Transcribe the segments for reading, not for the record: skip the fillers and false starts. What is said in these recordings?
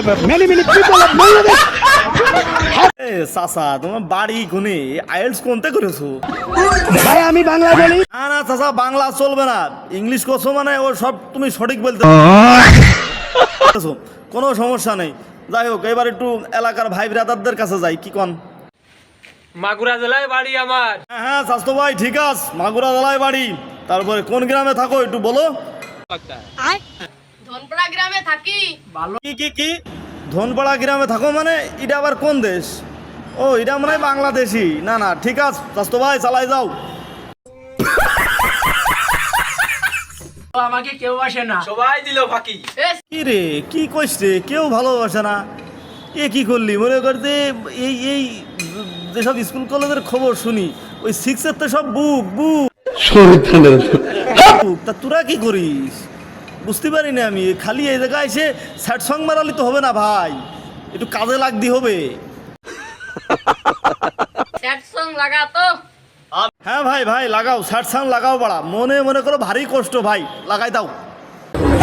many people of Bangladesh. চাচা তোমার বাড়ি কোনে আইএলস কোনতে করেছো? ভাই আমি বাংলা বলি। না না চাচা বাংলা চলবে না, ইংলিশ করছো মানে ও সব তুমি সঠিক বলতে কোনো সমস্যা নেই। যাই হোক এবার একটু এলাকার ভাই ব্রাদারদের কাছে যাই, কি কন? মাগুরা জেলায় বাড়ি আমার। হ্যাঁ হ্যাঁ স্বাস্থ্য ভাই ঠিক আছে, মাগুরা জেলায় বাড়ি। তারপরে কোন গ্রামে থাকো একটু বলো। ধনপাড়া গ্রামে থাকি। কি ধনপাড়া গ্রামে থাকো মানে এটা আবার কোন দেশ? ও এটা মনে হয় বাংলাদেশি। না না ঠিক আছে স্বাস্থ্য ভাই চালাই যাও। আমাকে কেউ আসে না, সবাই দিল ফাঁকি। কি রে কি কইস রে, কেউ ভালোবাসে না? এ কি করলি মনে করতে? এই এই যেসব স্কুল কলেজের খবর শুনি ওই সিক্সের তো সব বুক বুক তা তোরা কি করিস বুঝতে পারি না আমি। খালি এই জায়গায় এসে স্যাড সং মারালি তো হবে না ভাই, একটু কাজে লাগতে হবে। স্যাড সং লাগা তো। হ্যাঁ ভাই ভাই লাগাও, স্যাড সং লাগাও বাড়া। মনে মনে করো ভারী কষ্ট ভাই, লাগাই দাও।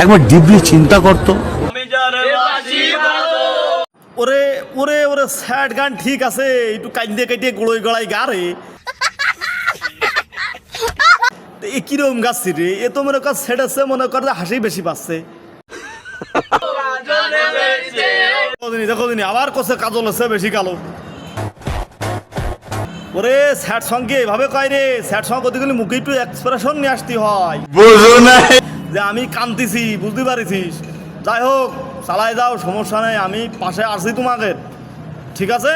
একবার ডিপলি চিন্তা করতো। ওরে ওরে ওরে স্যাড গান ঠিক আছে, একটু কাইন্দে কাটিয়ে গোড়াই গড়াই গা রে। এ কিরম গাছি রে, এ তো মনে কর সেট আছে, মনে কর হাসি বেশি পাচ্ছে। দেখো দিনি আবার কষে কাজল আছে বেশি কালো। ওরে স্যাড সং কি এভাবে কয় রে? স্যাড সং করতে গেলে মুখে একটু এক্সপ্রেশন নিয়ে আসতে হয়, বুঝো না যে আমি কান্দিছি, বুঝতে পারিস? যাই হোক চালাই যাও, সমস্যা নেই, আমি পাশে আসি তোমাকে, ঠিক আছে?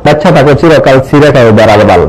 বাচ্চা তাকে চিরকাল ছিঁড়ে খাবে বেড়াল বাল।